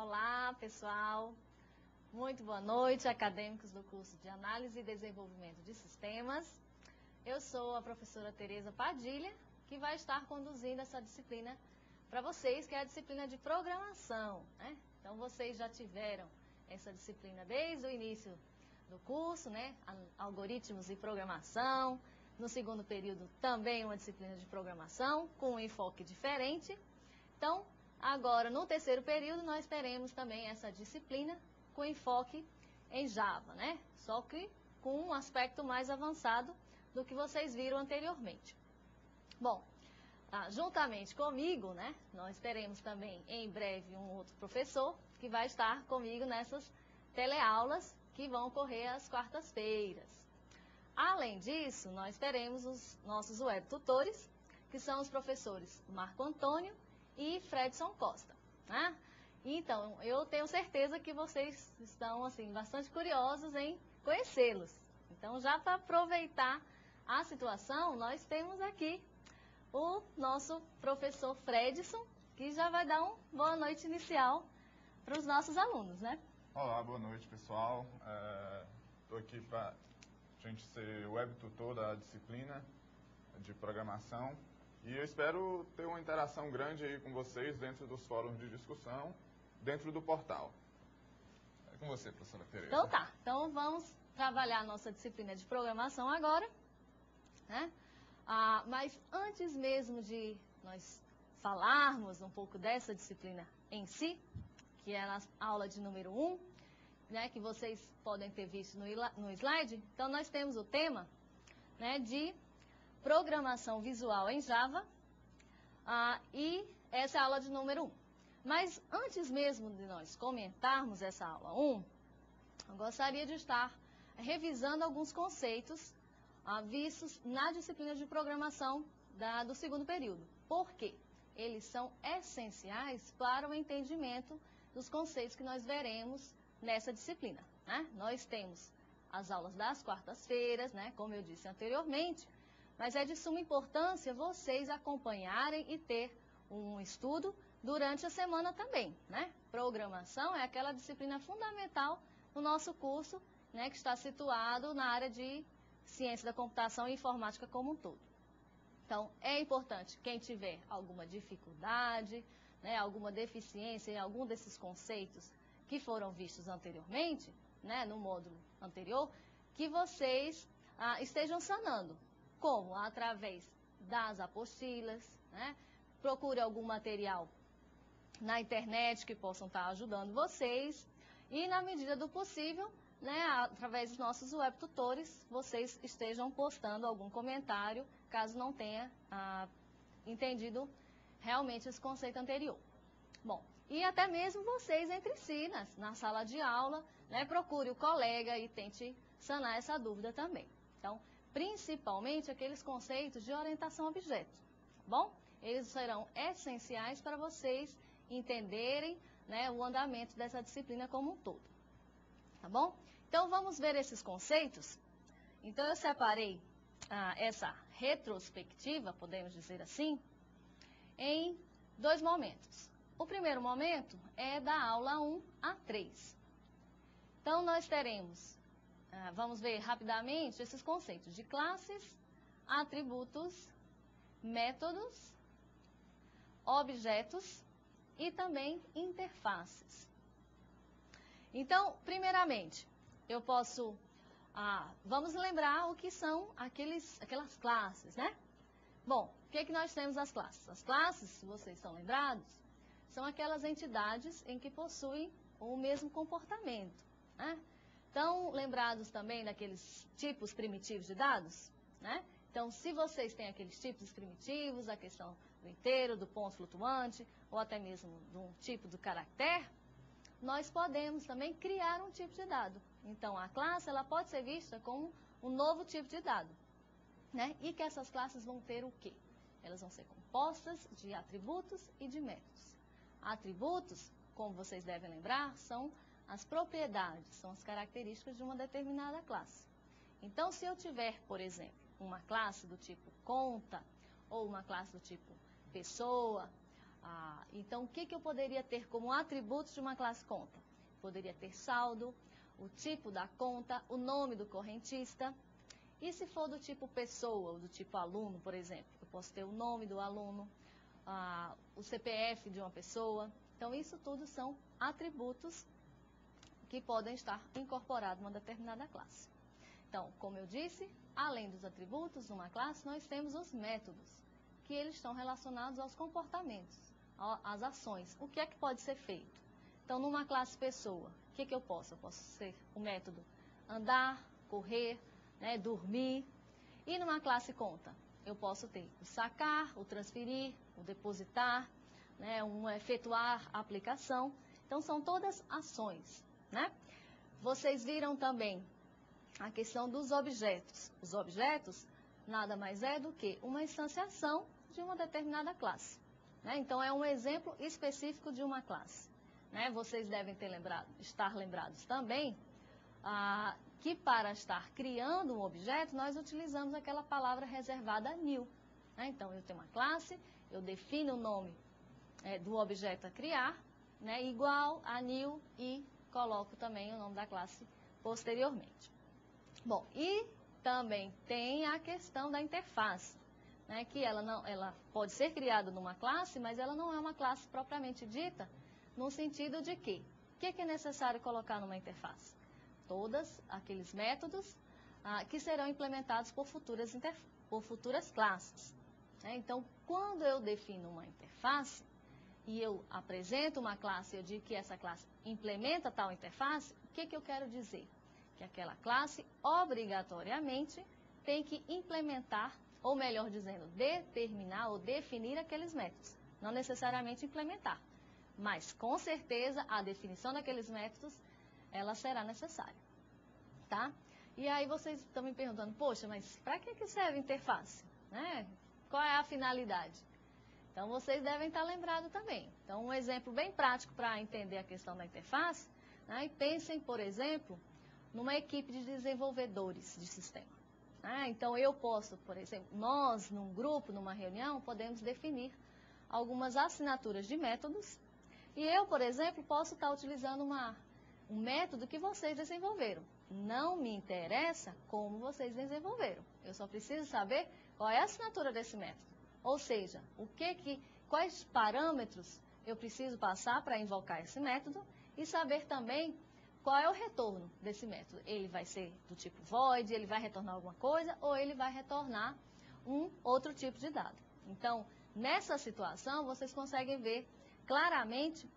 Olá, pessoal. Muito boa noite, acadêmicos do curso de Análise e Desenvolvimento de Sistemas. Eu sou a professora Tereza Padilha, que vai estar conduzindo essa disciplina para vocês, que é a disciplina de programação, né? Então, vocês já tiveram essa disciplina desde o início do curso, né? Algoritmos e programação. No segundo período, também uma disciplina de programação, com um enfoque diferente. Então, agora, no terceiro período, nós teremos também essa disciplina com enfoque em Java, né? Só que com um aspecto mais avançado do que vocês viram anteriormente. Bom, juntamente comigo, né, nós teremos também em breve um outro professor que vai estar comigo nessas teleaulas que vão ocorrer às quartas-feiras. Além disso, nós teremos os nossos web tutores, que são os professores Marco Antônio e Fredson Costa, né? Então, eu tenho certeza que vocês estão assim bastante curiosos em conhecê-los. Então, já para aproveitar a situação, nós temos aqui o nosso professor Fredson, que já vai dar uma boa noite inicial para os nossos alunos, né? Olá, boa noite, pessoal. Estou aqui para a gente ser web tutor da disciplina de programação e eu espero ter uma interação grande aí com vocês dentro dos fóruns de discussão, dentro do portal. É com você, professora Tereza. Então tá, então vamos trabalhar a nossa disciplina de programação agora, né? Mas antes mesmo de nós falarmos um pouco dessa disciplina em si, que é a aula de número 1, né, que vocês podem ter visto no slide, então nós temos o tema, né, de programação visual em Java, e essa é a aula de número 1. Mas antes mesmo de nós comentarmos essa aula 1, eu gostaria de estar revisando alguns conceitos vistos na disciplina de programação do segundo período. Por quê? Eles são essenciais para o entendimento dos conceitos que nós veremos nessa disciplina, né? Nós temos as aulas das quartas-feiras, né, como eu disse anteriormente, mas é de suma importância vocês acompanharem e ter um estudo durante a semana também, né? Programação é aquela disciplina fundamental no nosso curso, né, que está situado na área de ciência da computação e informática como um todo. Então, é importante quem tiver alguma dificuldade, né, alguma deficiência em algum desses conceitos que foram vistos anteriormente, né, no módulo anterior, que vocês estejam sanando. Como? Através das apostilas, né? Procure algum material na internet que possam estar ajudando vocês e, na medida do possível, né, através dos nossos web tutores, vocês estejam postando algum comentário, caso não tenha entendido realmente esse conceito anterior. Bom, e até mesmo vocês entre si, na sala de aula, né, procure o colega e tente sanar essa dúvida também. Então, principalmente aqueles conceitos de orientação a objeto, tá bom? Eles serão essenciais para vocês entenderem, né, o andamento dessa disciplina como um todo, tá bom? Então, vamos ver esses conceitos. Então, eu separei essa retrospectiva, podemos dizer assim, em dois momentos. O primeiro momento é da aula 1 a 3. Então, nós teremos, vamos ver rapidamente esses conceitos de classes, atributos, métodos, objetos e também interfaces. Então, primeiramente, eu posso, vamos lembrar o que são aquelas classes, né? Bom, o que é que nós temos as classes? As classes, se vocês estão lembrados, são aquelas entidades em que possuem o mesmo comportamento, né? Então, lembrados também daqueles tipos primitivos de dados, né? Então, se vocês têm aqueles tipos primitivos, a questão do inteiro, do ponto flutuante, ou até mesmo de um tipo do caractere, nós podemos também criar um tipo de dado. Então, a classe ela pode ser vista como um novo tipo de dado, né? E que essas classes vão ter o quê? Elas vão ser compostas de atributos e de métodos. Atributos, como vocês devem lembrar, são as propriedades, são as características de uma determinada classe. Então, se eu tiver, por exemplo, uma classe do tipo conta, ou uma classe do tipo pessoa, Então, o que eu poderia ter como atributos de uma classe conta? Poderia ter saldo, o tipo da conta, o nome do correntista. E se for do tipo pessoa, ou do tipo aluno, por exemplo, eu posso ter o nome do aluno, o CPF de uma pessoa. Então, isso tudo são atributos que podem estar incorporados em uma determinada classe. Então, como eu disse, além dos atributos de uma classe, nós temos os métodos, que eles estão relacionados aos comportamentos, às ações. O que é que pode ser feito? Então, numa classe pessoa, o que eu posso? Eu posso ser o método andar, correr, né, dormir. E numa classe conta, eu posso ter o sacar, o transferir, o depositar, né, efetuar a aplicação. Então, são todas ações, né? Vocês viram também a questão dos objetos. Os objetos nada mais é do que uma instanciação de uma determinada classe, né? Então, é um exemplo específico de uma classe, né? Vocês devem estar lembrados também que para estar criando um objeto, nós utilizamos aquela palavra reservada new, né? Então, eu tenho uma classe, eu defino o nome do objeto a criar, né, igual a new, e coloco também o nome da classe posteriormente. Bom, e também tem a questão da interface, né, que ela pode ser criada numa classe, mas ela não é uma classe propriamente dita, no sentido de que o que é necessário colocar numa interface? Todos aqueles métodos que serão implementados por futuras classes, né? Então, quando eu defino uma interface e eu apresento uma classe, eu digo que essa classe implementa tal interface, o que eu quero dizer? Que aquela classe, obrigatoriamente, tem que implementar, ou melhor dizendo, determinar ou definir aqueles métodos. Não necessariamente implementar, mas com certeza a definição daqueles métodos, ela será necessária, tá? E aí vocês estão me perguntando, poxa, mas para que serve interface? Né? Qual é a finalidade? Então, vocês devem estar lembrados também. Então, um exemplo bem prático para entender a questão da interface, né? E pensem, por exemplo, numa equipe de desenvolvedores de sistema. Né? Então, eu posso, por exemplo, nós, num grupo, numa reunião, podemos definir algumas assinaturas de métodos. E eu, por exemplo, posso estar utilizando um método que vocês desenvolveram. Não me interessa como vocês desenvolveram. Eu só preciso saber qual é a assinatura desse método. Ou seja, quais parâmetros eu preciso passar para invocar esse método e saber também qual é o retorno desse método. Ele vai ser do tipo void, ele vai retornar alguma coisa ou ele vai retornar um outro tipo de dado. Então, nessa situação, vocês conseguem ver claramente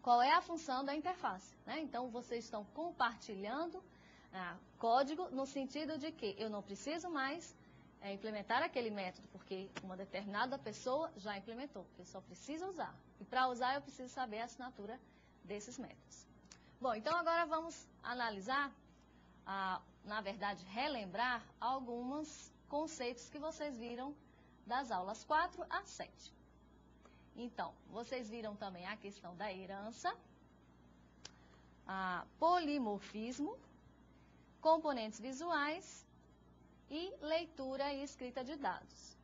qual é a função da interface, né? Então, vocês estão compartilhando código no sentido de que eu não preciso mais implementar aquele método, porque uma determinada pessoa já implementou. Eu só preciso usar. E para usar, eu preciso saber a assinatura desses métodos. Bom, então agora vamos analisar, na verdade, relembrar alguns conceitos que vocês viram das aulas 4 a 7. Então, vocês viram também a questão da herança, polimorfismo, componentes visuais e leitura e escrita de dados.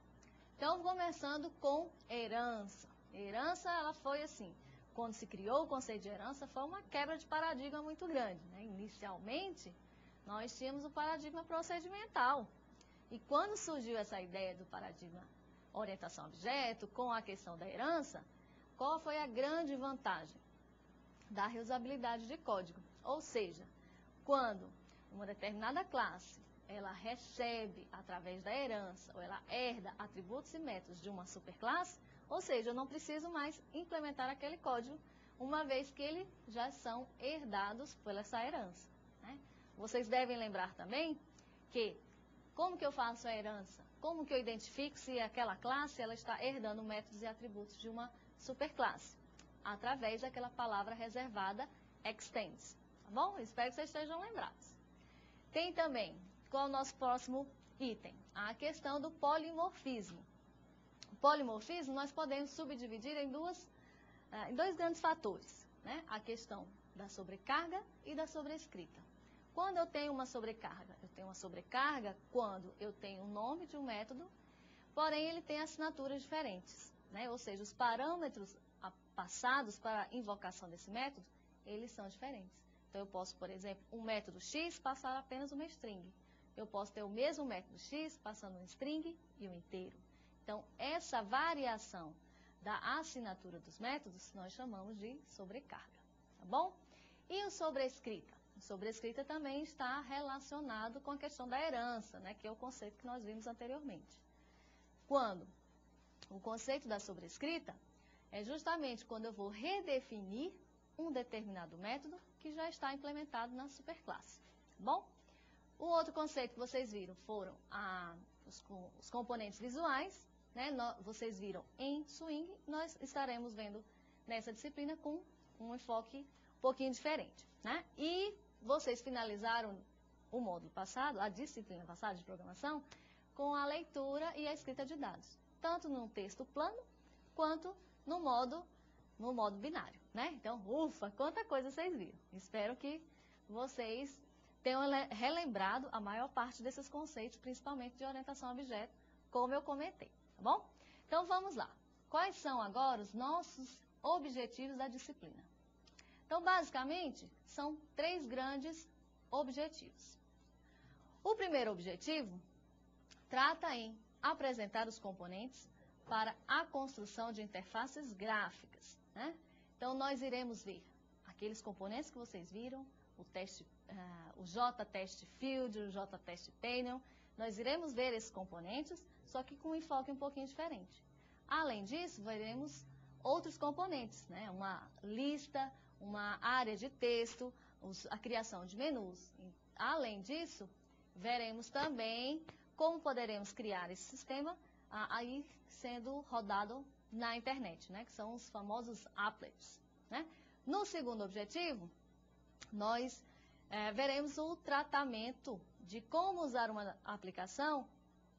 Então, começando com herança. Herança, ela foi assim, quando se criou o conceito de herança, foi uma quebra de paradigma muito grande, né? Inicialmente, nós tínhamos o paradigma procedimental. E quando surgiu essa ideia do paradigma orientação a objeto, com a questão da herança, qual foi a grande vantagem? Da reusabilidade de código. Ou seja, quando uma determinada classe ela recebe, através da herança, ou ela herda atributos e métodos de uma superclasse, ou seja, eu não preciso mais implementar aquele código, uma vez que eles já são herdados por essa herança, né? Vocês devem lembrar também que, como que eu faço a herança? Como que eu identifico se aquela classe ela está herdando métodos e atributos de uma superclasse? Através daquela palavra reservada, extends. Tá bom? Espero que vocês estejam lembrados. Tem também, qual é o nosso próximo item? A questão do polimorfismo. O polimorfismo nós podemos subdividir em dois grandes fatores, né? A questão da sobrecarga e da sobrescrita. Quando eu tenho uma sobrecarga? Eu tenho uma sobrecarga quando eu tenho o nome de um método, porém ele tem assinaturas diferentes, né? Ou seja, os parâmetros passados para a invocação desse método, eles são diferentes. Então, eu posso, por exemplo, um método X passar apenas uma string. Eu posso ter o mesmo método X passando um string e um inteiro. Então, essa variação da assinatura dos métodos, nós chamamos de sobrecarga, tá bom? E o sobrescrita? O sobrescrita também está relacionado com a questão da herança, né, que é o conceito que nós vimos anteriormente. Quando o conceito da sobrescrita é justamente quando eu vou redefinir um determinado método que já está implementado na superclasse, tá bom? O outro conceito que vocês viram foram os componentes visuais, né? Vocês viram em Swing, nós estaremos vendo nessa disciplina com um enfoque um pouquinho diferente, né? E vocês finalizaram o módulo passado, a disciplina passada de programação, com a leitura e a escrita de dados, tanto no texto plano, quanto no modo binário, né? Então, ufa, quanta coisa vocês viram. Espero que vocês tenham relembrado a maior parte desses conceitos, principalmente de orientação a objeto, como eu comentei, tá bom? Então, vamos lá. Quais são agora os nossos objetivos da disciplina? Então, basicamente, são 3 grandes objetivos. O primeiro objetivo trata em apresentar os componentes para a construção de interfaces gráficas, né? Então, nós iremos ver aqueles componentes que vocês viram, o JTest Field, o JTest Panel. Nós iremos ver esses componentes, só que com um enfoque um pouquinho diferente. Além disso, veremos outros componentes, né? Uma lista, uma área de texto, a criação de menus. Além disso, veremos também como poderemos criar esse sistema aí sendo rodado na internet, né? Que são os famosos applets, né? No segundo objetivo, nós veremos o tratamento de como usar uma aplicação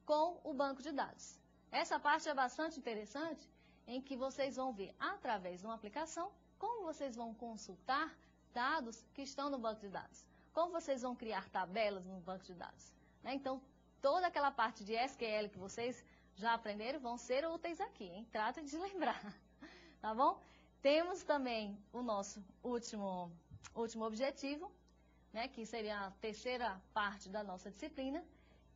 com o banco de dados. Essa parte é bastante interessante, em que vocês vão ver, através de uma aplicação, como vocês vão consultar dados que estão no banco de dados, como vocês vão criar tabelas no banco de dados, né? Então, toda aquela parte de SQL que vocês já aprenderam vão ser úteis aqui, hein? Tratem de lembrar, tá bom? Temos também o nosso último objetivo, né, que seria a terceira parte da nossa disciplina,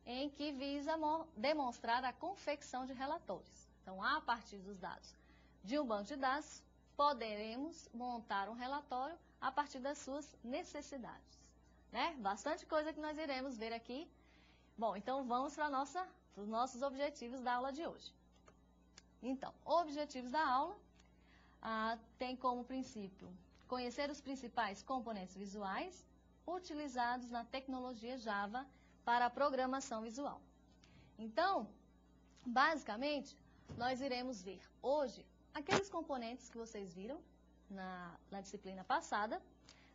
em que visa demonstrar a confecção de relatórios. Então, a partir dos dados de um banco de dados, poderemos montar um relatório a partir das suas necessidades, né? Bastante coisa que nós iremos ver aqui. Bom, então vamos para os nossos objetivos da aula de hoje. Então, objetivos da aula tem como princípio conhecer os principais componentes visuais utilizados na tecnologia Java para a programação visual. Então, basicamente, nós iremos ver hoje aqueles componentes que vocês viram na disciplina passada,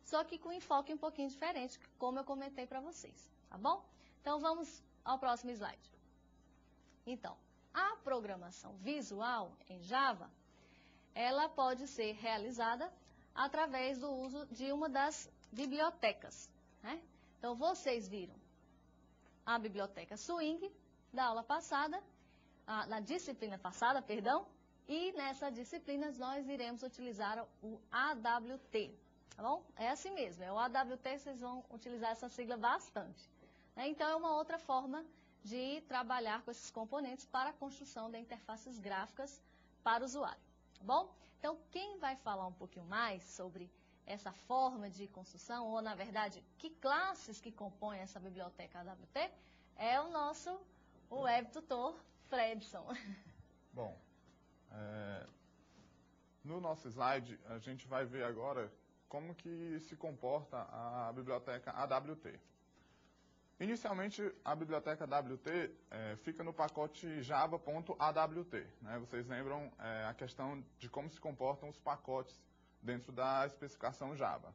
só que com enfoque um pouquinho diferente, como eu comentei para vocês, tá bom? Então, vamos ao próximo slide. Então, a programação visual em Java, ela pode ser realizada através do uso de uma das bibliotecas, né? Então, vocês viram a biblioteca Swing da aula passada, na disciplina passada, perdão, e nessa disciplina nós iremos utilizar o AWT, tá bom? É assim mesmo, é o AWT, vocês vão utilizar essa sigla bastante, né? Então, é uma outra forma de trabalhar com esses componentes para a construção de interfaces gráficas para o usuário, tá bom? Então, quem vai falar um pouquinho mais sobre essa forma de construção, ou, na verdade, que classes que compõem essa biblioteca AWT, é o nosso web tutor Fredson. Bom, no nosso slide, a gente vai ver agora como que se comporta a biblioteca AWT. Inicialmente, a biblioteca AWT fica no pacote java.awt, né? Vocês lembram a questão de como se comportam os pacotes dentro da especificação Java.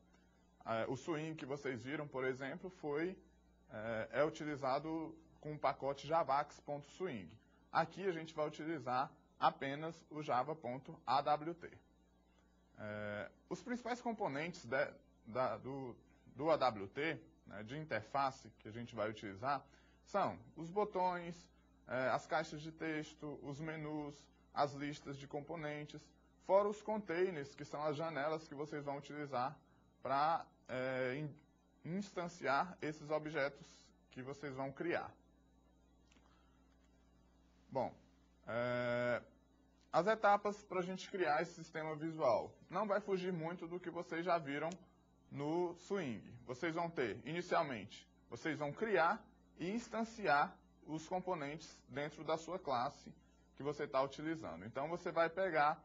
O Swing que vocês viram, por exemplo, é utilizado com o pacote javax.swing. Aqui a gente vai utilizar apenas o java.awt. Os principais componentes do AWT, né, de interface que a gente vai utilizar, são os botões, as caixas de texto, os menus, as listas de componentes, fora os containers, que são as janelas que vocês vão utilizar para instanciar esses objetos que vocês vão criar. Bom, as etapas para a gente criar esse sistema visual. Não vai fugir muito do que vocês já viram no Swing. Vocês vão ter, inicialmente, vocês vão criar e instanciar os componentes dentro da sua classe que você está utilizando. Então, você vai pegar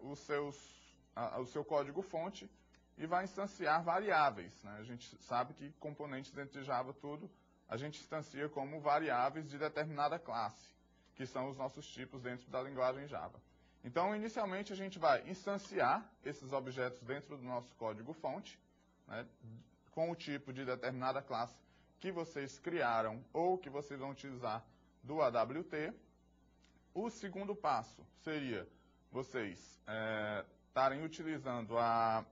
o seu código-fonte e vai instanciar variáveis, né? A gente sabe que componentes dentro de Java, tudo, a gente instancia como variáveis de determinada classe, que são os nossos tipos dentro da linguagem Java. Então, inicialmente, a gente vai instanciar esses objetos dentro do nosso código-fonte, né, com o tipo de determinada classe que vocês criaram ou que vocês vão utilizar do AWT. O segundo passo seria vocês estarem utilizando a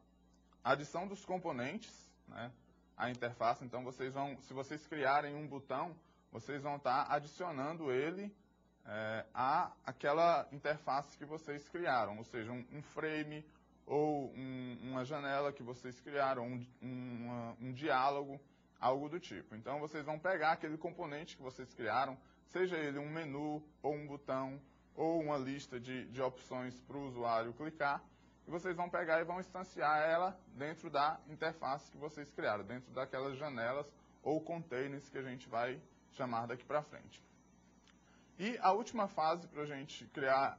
adição dos componentes, né, a interface. Então, se vocês criarem um botão, vocês vão estar adicionando ele àquela interface que vocês criaram, ou seja, um frame ou uma janela que vocês criaram, um diálogo, algo do tipo. Então, vocês vão pegar aquele componente que vocês criaram, seja ele um menu, ou um botão, ou uma lista de opções para o usuário clicar, e vocês vão pegar e vão instanciar ela dentro da interface que vocês criaram, dentro daquelas janelas ou containers que a gente vai chamar daqui para frente. E a última fase para a gente criar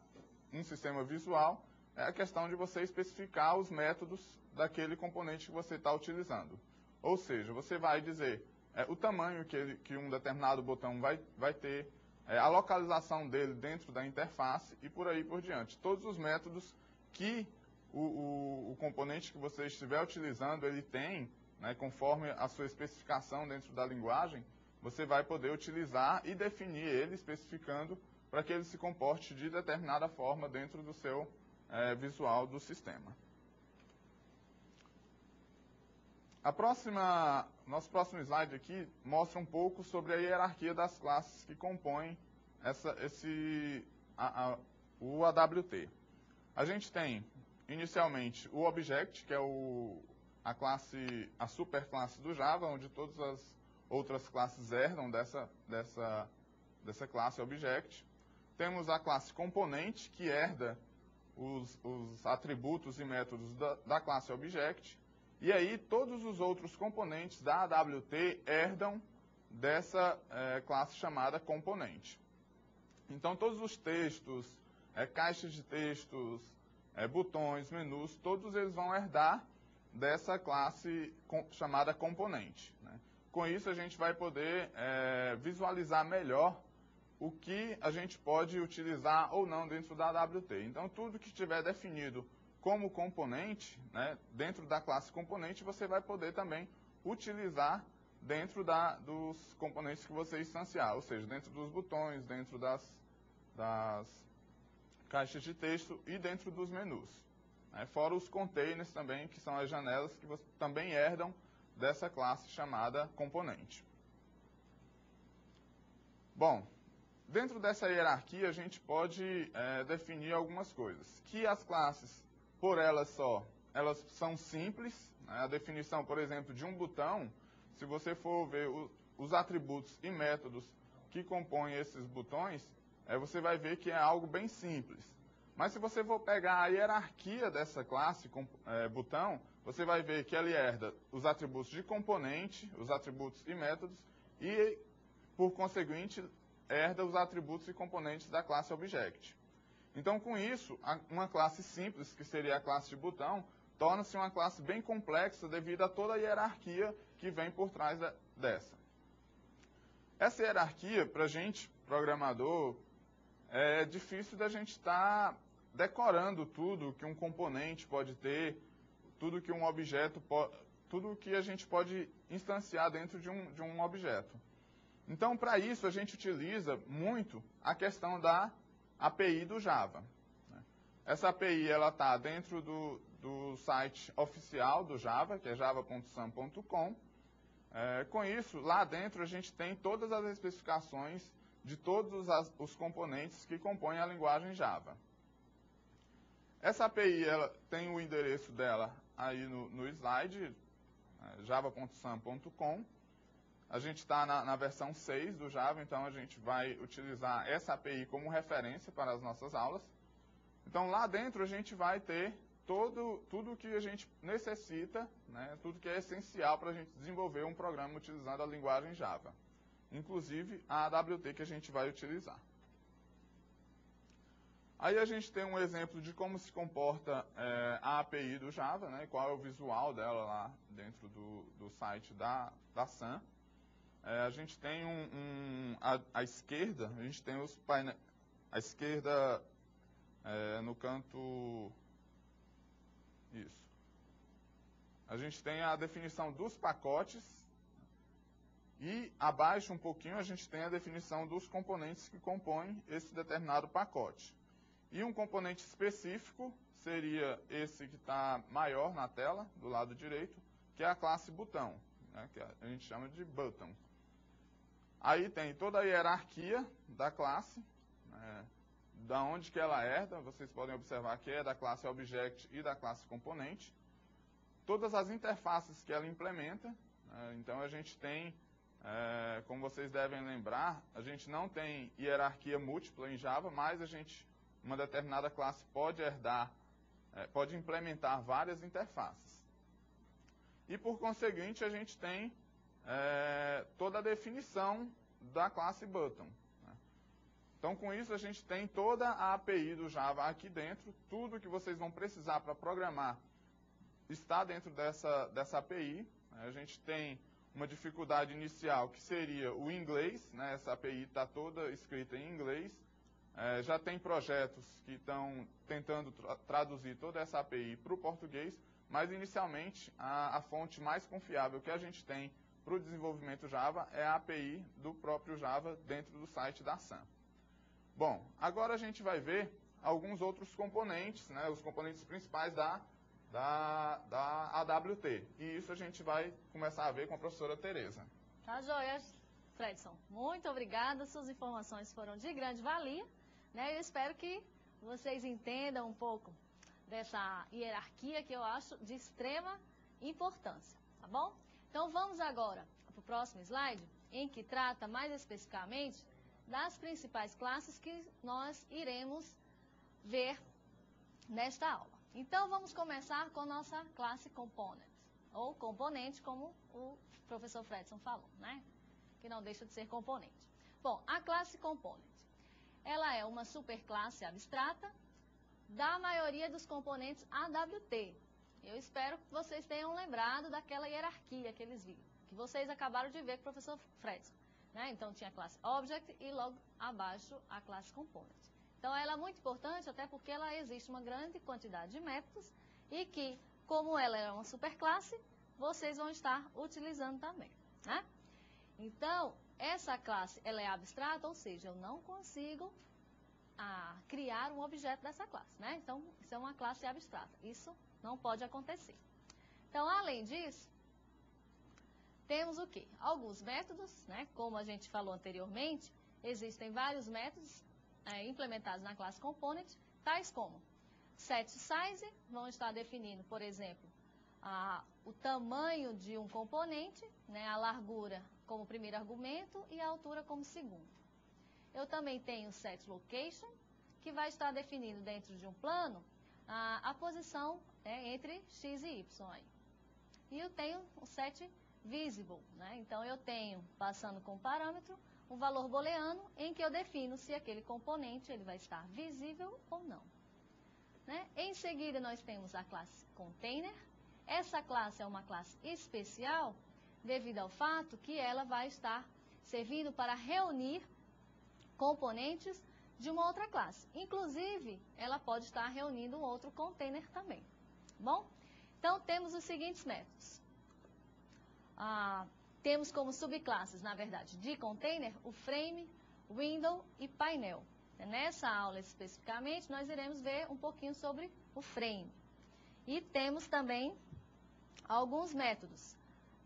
um sistema visual é a questão de você especificar os métodos daquele componente que você está utilizando. Ou seja, você vai dizer o tamanho que um determinado botão vai ter, a localização dele dentro da interface e por aí por diante. Todos os métodos que o componente que você estiver utilizando, ele tem, né, conforme a sua especificação dentro da linguagem, você vai poder utilizar e definir ele, especificando para que ele se comporte de determinada forma dentro do seu visual do sistema. Nosso próximo slide aqui mostra um pouco sobre a hierarquia das classes que compõem o AWT. A gente tem, inicialmente, o Object, que é a superclasse do Java, onde todas as outras classes herdam dessa classe Object. Temos a classe Componente, que herda os atributos e métodos da classe Object. E aí, todos os outros componentes da AWT herdam dessa classe chamada Componente. Então, todos os textos, caixas de textos, botões, menus, todos eles vão herdar dessa classe chamada Componente, né? Com isso, a gente vai poder visualizar melhor o que a gente pode utilizar ou não dentro da AWT. Então, tudo que estiver definido como componente, né, dentro da classe componente, você vai poder também utilizar dentro dos componentes que você instanciar, ou seja, dentro dos botões, dentro das caixas de texto e dentro dos menus. Fora os containers também, que são as janelas que também herdam dessa classe chamada componente. Bom, dentro dessa hierarquia a gente pode definir algumas coisas. Que as classes, por elas só, elas são simples, né? A definição, por exemplo, de um botão, se você for ver os atributos e métodos que compõem esses botões, você vai ver que é algo bem simples. Mas se você for pegar a hierarquia dessa classe botão, você vai ver que ela herda os atributos de componente, os atributos e métodos, e, por conseguinte, herda os atributos e componentes da classe Object. Então, com isso, uma classe simples, que seria a classe de botão, torna-se uma classe bem complexa devido a toda a hierarquia que vem por trás dessa. Essa hierarquia, para a gente, programador, é difícil da gente estar decorando tudo que um componente pode ter, tudo que um objeto tudo que a gente pode instanciar dentro de um objeto. Então, para isso, a gente utiliza muito a questão da API do Java. Essa API está dentro do site oficial do Java, que é java.sam.com. Com isso, lá dentro a gente tem todas as especificações de todos os componentes que compõem a linguagem Java. Essa API ela tem o endereço dela aí no slide, java.sam.com. A gente está na versão 6 do Java, então a gente vai utilizar essa API como referência para as nossas aulas. Então lá dentro a gente vai ter tudo o que a gente necessita, né, tudo que é essencial para a gente desenvolver um programa utilizando a linguagem Java, inclusive a AWT que a gente vai utilizar. Aí a gente tem um exemplo de como se comporta a API do Java, né, qual é o visual dela lá dentro do site da SAM. A gente tem à esquerda, a gente tem os painéis, à esquerda no canto, isso. A gente tem a definição dos pacotes e abaixo um pouquinho a gente tem a definição dos componentes que compõem esse determinado pacote. E um componente específico seria esse que está maior na tela, do lado direito, que é a classe botão, né, que a gente chama de button. Aí tem toda a hierarquia da classe, da onde que ela herda, vocês podem observar que é da classe Object e da classe Componente. Todas as interfaces que ela implementa, então a gente tem, como vocês devem lembrar, a gente não tem hierarquia múltipla em Java, mas uma determinada classe pode herdar, pode implementar várias interfaces. E por conseguinte a gente tem toda a definição da classe button. Então, com isso, a gente tem toda a API do Java aqui dentro. Tudo que vocês vão precisar para programar está dentro dessa API. A gente tem uma dificuldade inicial, que seria o inglês, né? Essa API está toda escrita em inglês. Já tem projetos que estão tentando traduzir toda essa API para o português, mas, inicialmente, a fonte mais confiável que a gente tem para o desenvolvimento Java é a API do próprio Java dentro do site da SAM. Bom, agora a gente vai ver alguns outros componentes, né, os componentes principais da AWT. E isso a gente vai começar a ver com a professora Tereza. Tá joia, Fredson. Muito obrigada, suas informações foram de grande valia, né? Eu espero que vocês entendam um pouco dessa hierarquia que eu acho de extrema importância, tá bom? Então vamos agora para o próximo slide, em que trata mais especificamente das principais classes que nós iremos ver nesta aula. Então vamos começar com nossa classe Component, ou componente, como o professor Fredson falou, né? Que não deixa de ser componente. Bom, a classe Component, ela é uma superclasse abstrata da maioria dos componentes AWT. Eu espero que vocês tenham lembrado daquela hierarquia que eles viram, que vocês acabaram de ver com o professor Fredson, né? Então, tinha a classe Object e logo abaixo a classe Component. Então, ela é muito importante até porque ela existe uma grande quantidade de métodos e que, como ela é uma superclasse, vocês vão estar utilizando também, né? Então, essa classe ela é abstrata, ou seja, eu não consigo criar um objeto dessa classe, né? Então, isso é uma classe abstrata. Isso não pode acontecer. Então, além disso, temos o quê? Alguns métodos, né? Como a gente falou anteriormente, existem vários métodos implementados na classe Component, tais como setSize, vão estar definindo, por exemplo, o tamanho de um componente, né? A largura como primeiro argumento e a altura como segundo. Eu também tenho o setLocation, que vai estar definindo dentro de um plano a posição entre x e y. Aí. E eu tenho o setVisible, né? Então eu tenho, passando como parâmetro, um valor booleano em que eu defino se aquele componente ele vai estar visível ou não. Né? Em seguida nós temos a classe Container. Essa classe é uma classe especial devido ao fato que ela vai estar servindo para reunir componentes de uma outra classe. Inclusive, ela pode estar reunindo um outro container também. Bom? Então, temos os seguintes métodos. Temos como subclasses, na verdade, de container, o frame, window e painel. Nessa aula, especificamente, nós iremos ver um pouquinho sobre o frame. E temos também alguns métodos,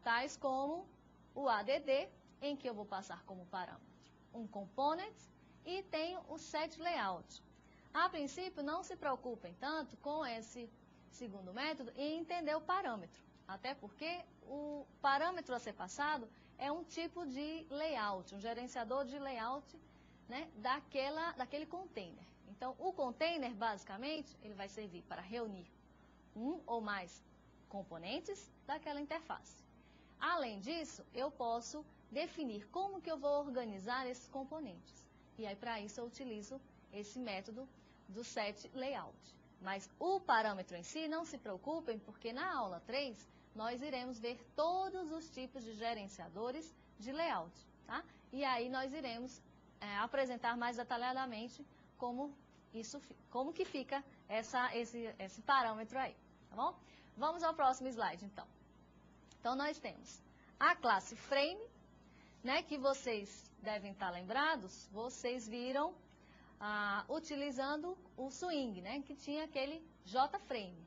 tais como o add, em que eu vou passar como parâmetro um component, e tenho o setLayout. A princípio, não se preocupem tanto com esse segundo método e entender o parâmetro. Até porque o parâmetro a ser passado é um tipo de layout, um gerenciador de layout, né, daquele container. Então, o container, basicamente, ele vai servir para reunir um ou mais componentes daquela interface. Além disso, eu posso definir como que eu vou organizar esses componentes. E aí, para isso, eu utilizo esse método do setLayout. Mas o parâmetro em si, não se preocupem, porque na aula 3, nós iremos ver todos os tipos de gerenciadores de layout, tá? E aí nós iremos apresentar mais detalhadamente como que fica esse parâmetro aí, tá bom? Vamos ao próximo slide, então. Então, nós temos a classe frame, né, que vocês devem estar lembrados, vocês viram utilizando o swing, né, que tinha aquele JFrame.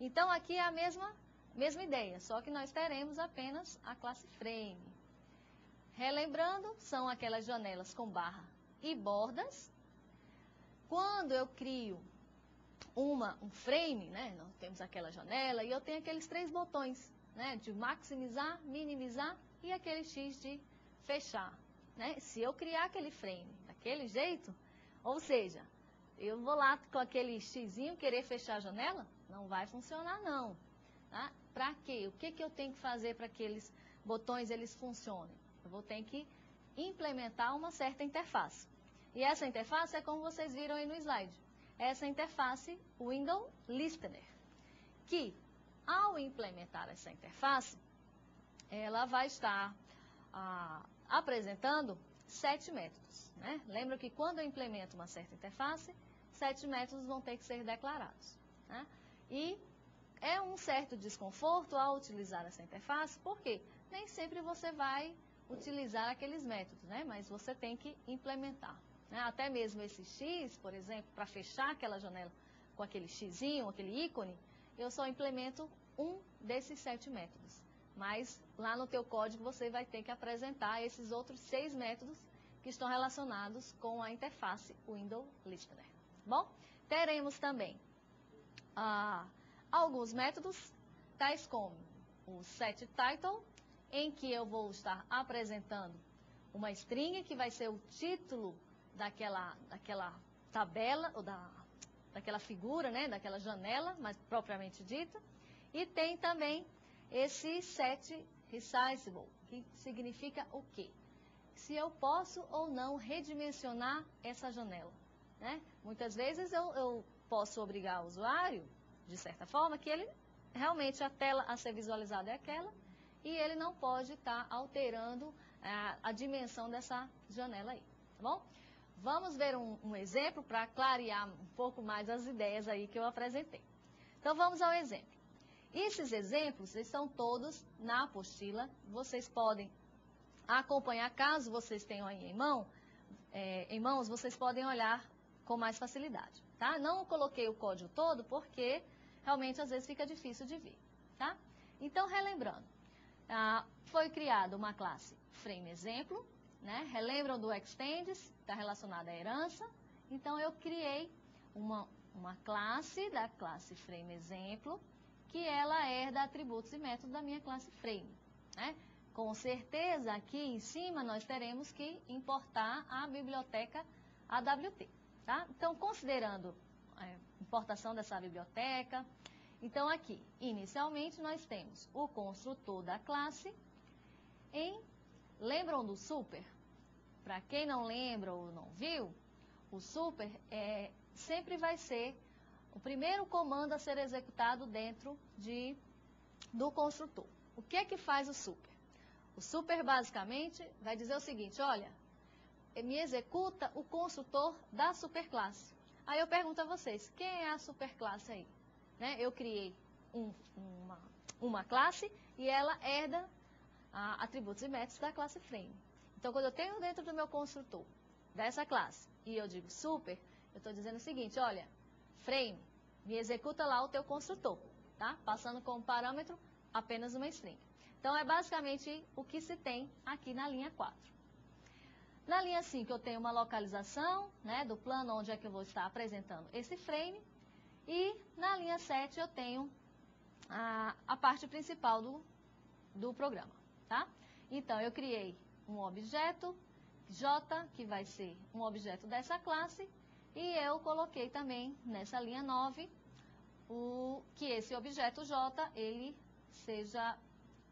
Então, aqui é a mesma ideia, só que nós teremos apenas a classe frame. Relembrando, são aquelas janelas com barra e bordas. Quando eu crio um frame, né, nós temos aquela janela e eu tenho aqueles 3 botões, né, de maximizar, minimizar e aquele X de fechar, né? Se eu criar aquele frame daquele jeito, ou seja, eu vou lá com aquele xizinho querer fechar a janela, não vai funcionar não, tá? Para quê? O que eu tenho que fazer para que aqueles botões eles funcionem? Eu vou ter que implementar uma certa interface. E essa interface é como vocês viram aí no slide. Essa interface Window Listener, que ao implementar essa interface, ela vai estar apresentando 7 métodos, né? Lembra que quando eu implemento uma certa interface, 7 métodos vão ter que ser declarados, né? E é um certo desconforto ao utilizar essa interface, porque nem sempre você vai utilizar aqueles métodos, né? Mas você tem que implementar, né? Até mesmo esse X, por exemplo, para fechar aquela janela com aquele xizinho, aquele ícone, eu só implemento um desses 7 métodos. Mas lá no teu código você vai ter que apresentar esses outros 6 métodos que estão relacionados com a interface Window Listener. Bom, teremos também alguns métodos, tais como o setTitle, em que eu vou estar apresentando uma string que vai ser o título daquela tabela, ou daquela figura, né, daquela janela, mas propriamente dita. E tem também esse setResizeable, que significa o quê? Se eu posso ou não redimensionar essa janela, né? Muitas vezes eu posso obrigar o usuário, de certa forma, que ele realmente a tela a ser visualizada é aquela, e ele não pode estar alterando a dimensão dessa janela aí, tá bom? Vamos ver um exemplo para clarear um pouco mais as ideias aí que eu apresentei. Então, vamos ao exemplo. Esses exemplos estão todos na apostila, vocês podem acompanhar, caso vocês tenham aí em mãos, vocês podem olhar com mais facilidade, tá? Não coloquei o código todo porque realmente às vezes fica difícil de ver, tá? Então, relembrando, foi criada uma classe FrameExemplo, né? Relembram do Extends, está relacionada à herança. Então, eu criei uma classe da classe FrameExemplo, que ela herda atributos e métodos da minha classe Frame, né? Com certeza, aqui em cima, nós teremos que importar a biblioteca AWT, tá? Então, considerando a importação dessa biblioteca, então aqui, inicialmente, nós temos o construtor da classe lembram do super? Para quem não lembra ou não viu, o super sempre vai ser o primeiro comando a ser executado dentro do construtor. O que é que faz o super? O super, basicamente, vai dizer o seguinte, olha, me executa o construtor da superclasse. Aí eu pergunto a vocês, quem é a superclasse aí? Né? Eu criei uma classe e ela herda atributos e métodos da classe Frame. Então, quando eu tenho dentro do meu construtor dessa classe e eu digo super, eu estou dizendo o seguinte, olha, Frame, me executa lá o teu construtor, tá? Passando como parâmetro apenas uma string. Então, é basicamente o que se tem aqui na linha 4. Na linha 5 eu tenho uma localização, né, do plano onde é que eu vou estar apresentando esse frame. E na linha 7 eu tenho a parte principal do programa, tá? Então, eu criei um objeto J, que vai ser um objeto dessa classe, e eu coloquei também nessa linha 9 que esse objeto J, ele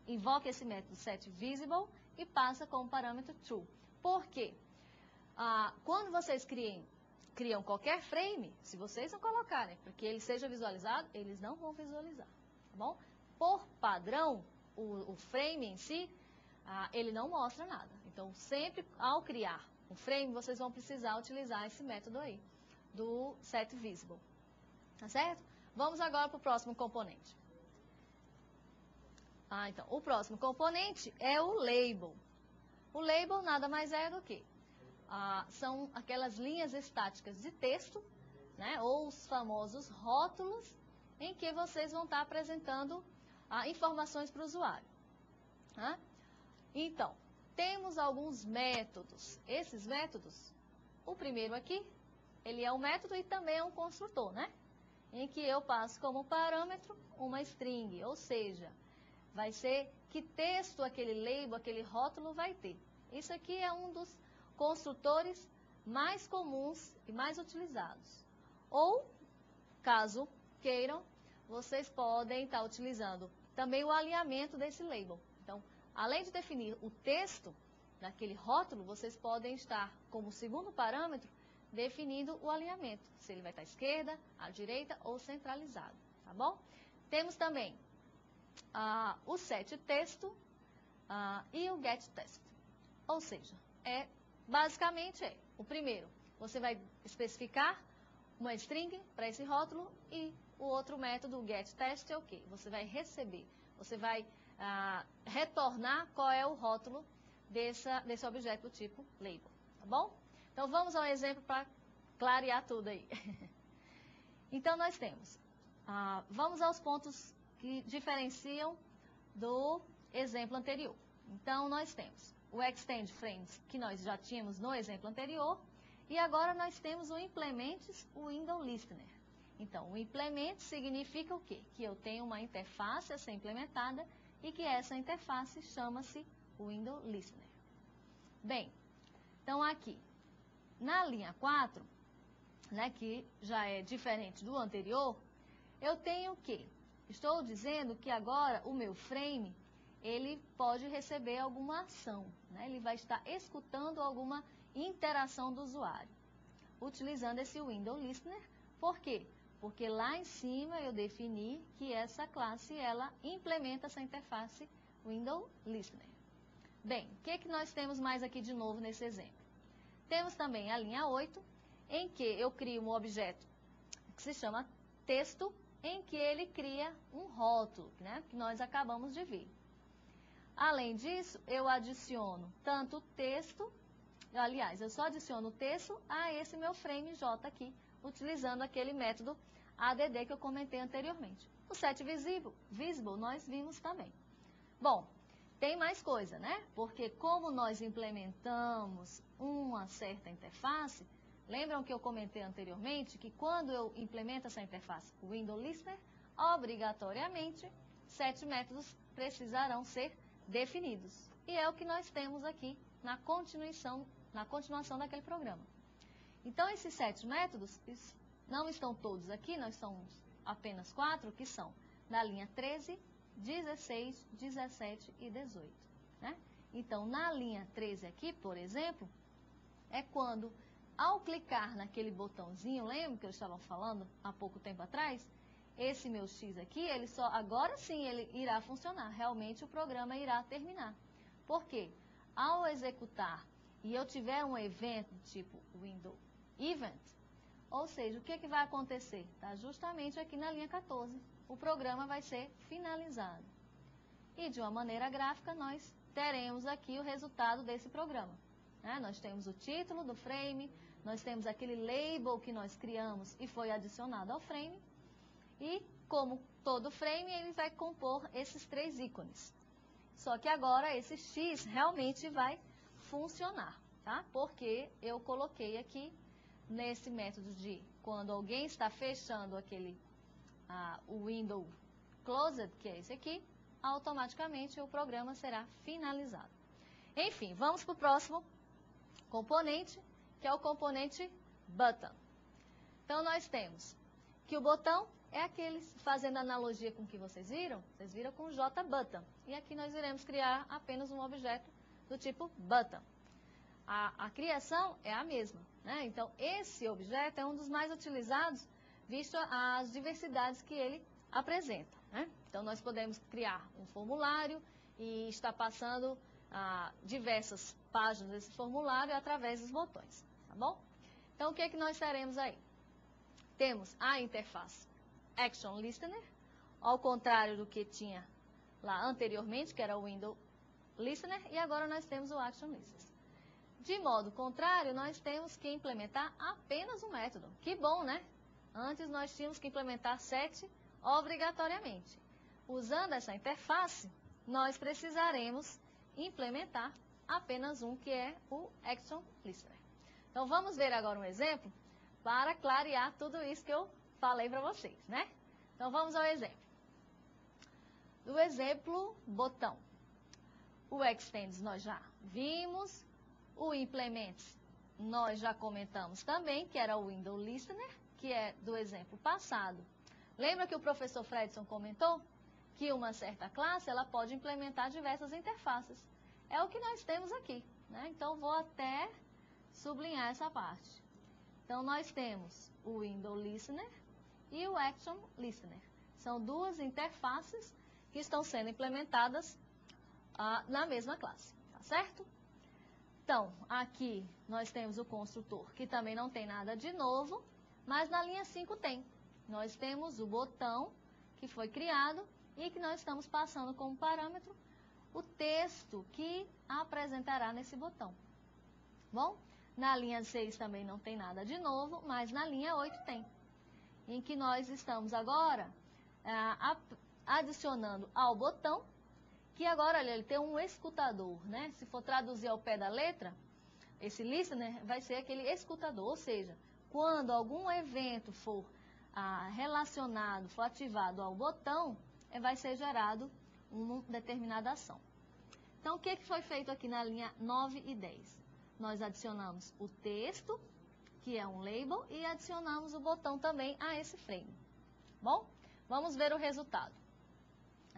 invoque esse método setVisible e passa como parâmetro true. Por quê? Quando vocês criam qualquer frame, se vocês não colocarem para que ele seja visualizado, eles não vão visualizar, tá bom? Por padrão, o frame em si, ele não mostra nada. Então, sempre ao criar um frame, vocês vão precisar utilizar esse método aí, do setVisible, tá certo? Vamos agora para o próximo componente. Então, o próximo componente é o label. O label nada mais é do que são aquelas linhas estáticas de texto, né, ou os famosos rótulos, em que vocês vão estar apresentando informações para o usuário. Tá? Então, temos alguns métodos. Esses métodos, o primeiro aqui, ele é um método e também é um construtor, né? Em que eu passo como parâmetro uma string, ou seja, vai ser que texto aquele label, aquele rótulo vai ter. Isso aqui é um dos construtores mais comuns e mais utilizados. Ou, caso queiram, vocês podem estar utilizando também o alinhamento desse label. Então, além de definir o texto daquele rótulo, vocês podem estar, como segundo parâmetro, definindo o alinhamento. Se ele vai estar à esquerda, à direita ou centralizado, tá bom? Temos também o setTexto e o getText. Ou seja, basicamente o primeiro, você vai especificar uma string para esse rótulo e o outro método, o getText, é o quê? Você vai receber, você vai retornar qual é o rótulo desse objeto do tipo label, tá bom? Então, vamos ao exemplo para clarear tudo aí. Então, nós temos, vamos aos pontos que diferenciam do exemplo anterior. Então, nós temos o Extend Frames, que nós já tínhamos no exemplo anterior, e agora nós temos o Implements Window Listener. Então, o Implement significa o quê? Que eu tenho uma interface a ser implementada e que essa interface chama-se Window Listener. Bem, então aqui, na linha 4, né, que já é diferente do anterior, eu tenho o quê? Estou dizendo que agora o meu frame, ele pode receber alguma ação, né? Ele vai estar escutando alguma interação do usuário, utilizando esse Window Listener. Por quê? Porque lá em cima eu defini que essa classe, ela implementa essa interface Window Listener. Bem, o que nós temos mais aqui de novo nesse exemplo? Temos também a linha 8, em que eu crio um objeto que se chama texto, em que ele cria um rótulo, né, que nós acabamos de ver. Além disso, eu adiciono tanto o texto, aliás, eu só adiciono o texto a esse meu frame J aqui, utilizando aquele método add que eu comentei anteriormente. O setVisible nós vimos também. Bom, tem mais coisa, né? Porque como nós implementamos uma certa interface, lembram que eu comentei anteriormente que quando eu implemento essa interface com o Window Listener, obrigatoriamente, 7 métodos precisarão ser definidos. E é o que nós temos aqui na continuação daquele programa. Então, esses 7 métodos não estão todos aqui, nós somos apenas 4, que são na linha 13, 16, 17 e 18. Né? Então, na linha 13 aqui, por exemplo, é quando, ao clicar naquele botãozinho, lembra que eu estava falando há pouco tempo atrás? Esse meu X aqui, agora sim ele irá funcionar, realmente o programa irá terminar. Por quê? Ao executar e eu tiver um evento tipo Window Event, ou seja, o que vai acontecer? Tá justamente aqui na linha 14. O programa vai ser finalizado. E de uma maneira gráfica, nós teremos aqui o resultado desse programa. Né? Nós temos o título do frame, nós temos aquele label que nós criamos e foi adicionado ao frame. E, como todo frame, ele vai compor esses 3 ícones. Só que agora esse X realmente vai funcionar. tá? Porque eu coloquei aqui nesse método de quando alguém está fechando o window closed, que é esse aqui, automaticamente o programa será finalizado. Enfim, vamos para o próximo componente, que é o componente button. Então, nós temos que o botão é aquele, fazendo analogia com o que vocês viram com o JButton. E aqui nós iremos criar apenas um objeto do tipo button. A criação é a mesma, né? Então, esse objeto é um dos mais utilizados, visto as diversidades que ele apresenta, né? Então, nós podemos criar um formulário e estar passando diversas páginas desse formulário através dos botões, tá bom? Então, o que é que nós teremos aí? Temos a interface Action Listener, ao contrário do que tinha lá anteriormente, que era o Window Listener, e agora nós temos o Action Listener. De modo contrário, nós temos que implementar apenas um método. Que bom, né? Antes nós tínhamos que implementar 7 obrigatoriamente. Usando essa interface, nós precisaremos implementar apenas um, que é o Action Listener. Então, vamos ver agora um exemplo para clarear tudo isso que eu falei para vocês, né? Então, vamos ao exemplo. Do exemplo, botão. O Extends nós já vimos. O Implements nós já comentamos também, que era o Window Listener, que é do exemplo passado. Lembra que o professor Fredson comentou que uma certa classe ela pode implementar diversas interfaces. É o que nós temos aqui, né? Então, vou até sublinhar essa parte. Então, nós temos o Window Listener e o Action Listener. São duas interfaces que estão sendo implementadas na mesma classe, tá certo? Então, aqui nós temos o construtor, que também não tem nada de novo, mas na linha 5 tem. Nós temos o botão que foi criado e que nós estamos passando como parâmetro o texto que apresentará nesse botão. Bom, na linha 6 também não tem nada de novo, mas na linha 8 tem. Em que nós estamos agora adicionando ao botão, que agora, olha, ele tem um escutador, né? Se for traduzir ao pé da letra, esse listener vai ser aquele escutador, ou seja, quando algum evento for relacionado, for ativado ao botão, vai ser gerado uma determinada ação. Então, o que foi feito aqui na linha 9 e 10? Nós adicionamos o texto, que é um label, e adicionamos o botão também a esse frame. Bom, vamos ver o resultado.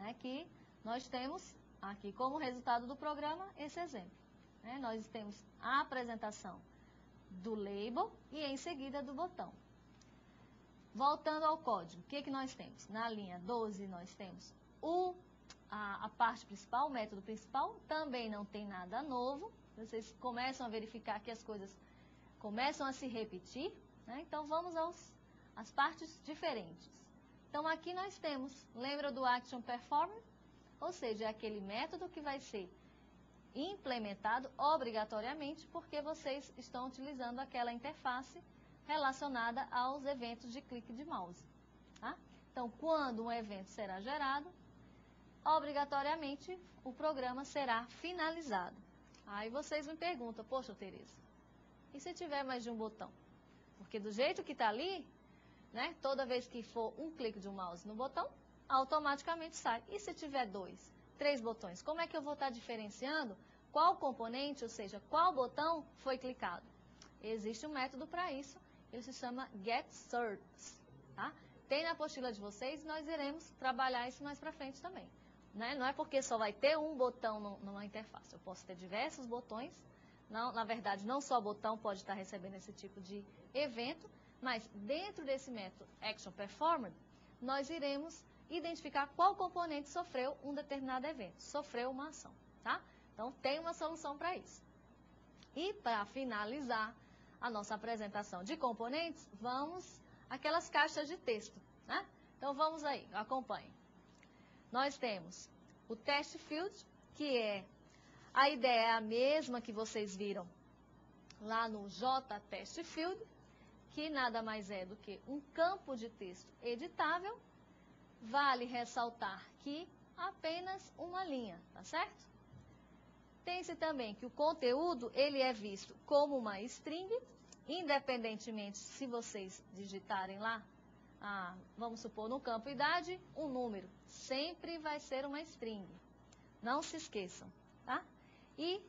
Aqui nós temos, aqui como resultado do programa, esse exemplo. Nós temos a apresentação do label e em seguida do botão. Voltando ao código, o que nós temos? Na linha 12 nós temos a parte principal, o método principal, também não tem nada novo. Vocês começam a verificar que as coisas começam a se repetir, né? Então, vamos às partes diferentes. Então, aqui nós temos, lembra do Action Performer? Ou seja, é aquele método que vai ser implementado obrigatoriamente porque vocês estão utilizando aquela interface relacionada aos eventos de clique de mouse. Tá? Então, quando um evento será gerado, obrigatoriamente o programa será finalizado. Aí vocês me perguntam, poxa, Tereza, e se tiver mais de um botão? Porque do jeito que está ali, né, toda vez que for um clique de um mouse no botão, automaticamente sai. E se tiver 2, 3 botões? Como é que eu vou estar diferenciando qual componente, ou seja, qual botão foi clicado? Existe um método para isso, ele se chama getSerts. Tá? Tem na apostila de vocês, nós iremos trabalhar isso mais para frente também. Né? Não é porque só vai ter um botão numa interface, eu posso ter diversos botões. Não, na verdade, não só botão pode estar recebendo esse tipo de evento, mas dentro desse método Action Performer, nós iremos identificar qual componente sofreu um determinado evento, sofreu uma ação. Tá? Então, tem uma solução para isso. E para finalizar a nossa apresentação de componentes, vamos àquelas caixas de texto. Né? Então, vamos aí, acompanhem. Nós temos o Test Field, que a ideia é a mesma que vocês viram lá no JTest Field, que nada mais é do que um campo de texto editável. Vale ressaltar que apenas uma linha, tá certo? Tem-se também que o conteúdo, ele é visto como uma string, independentemente se vocês digitarem lá, vamos supor, no campo idade, um número. Sempre vai ser uma string. Não se esqueçam, tá? E,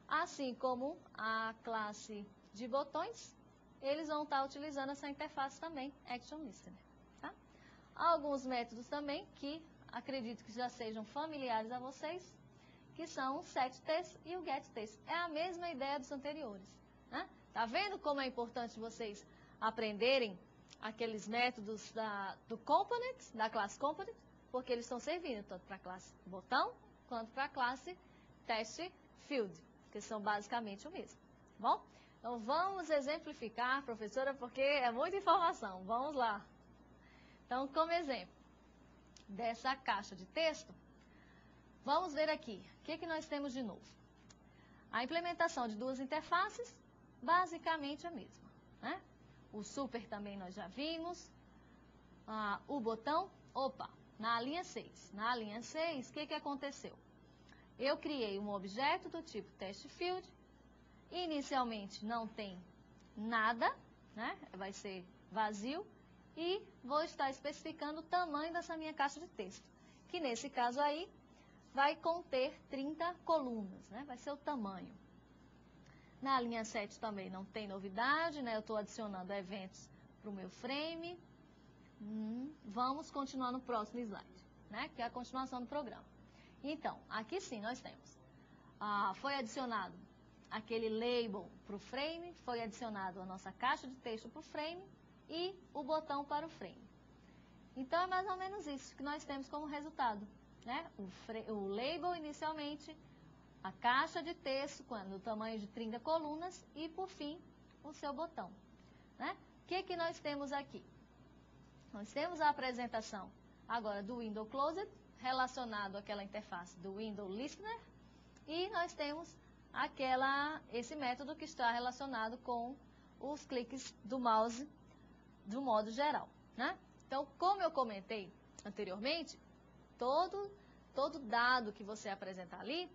assim como a classe de botões, eles vão estar utilizando essa interface também, ActionListener, tá? Alguns métodos também que acredito que já sejam familiares a vocês, que são o setText e o getText. É a mesma ideia dos anteriores, né? Tá vendo como é importante vocês aprenderem aqueles métodos do component, da classe component, porque eles estão servindo tanto para a classe botão, quanto para a classe testField, que são basicamente o mesmo, tá bom? Então, vamos exemplificar, professora, porque é muita informação. Vamos lá. Então, como exemplo dessa caixa de texto, vamos ver aqui, o que nós temos de novo? A implementação de duas interfaces, basicamente a mesma, né? O super também nós já vimos. O botão, na linha 6. Na linha 6, o que aconteceu? Eu criei um objeto do tipo testField. Inicialmente não tem nada, né? Vai ser vazio. E vou estar especificando o tamanho dessa minha caixa de texto, que nesse caso aí vai conter 30 colunas, né? Vai ser o tamanho. Na linha 7 também não tem novidade, né? Eu estou adicionando eventos para o meu frame. Vamos continuar no próximo slide, né? Que é a continuação do programa. Então, aqui sim nós temos. Foi adicionado aquele label para o frame, foi adicionado a nossa caixa de texto para o frame e o botão para o frame. Então, é mais ou menos isso que nós temos como resultado, né? O label inicialmente, a caixa de texto, do tamanho de 30 colunas e, por fim, o seu botão, né? O que nós temos aqui? Nós temos a apresentação agora do window closed, relacionado àquela interface do window listener, e nós temos esse método que está relacionado com os cliques do mouse de um modo geral, né? Então, como eu comentei anteriormente, todo dado que você apresentar ali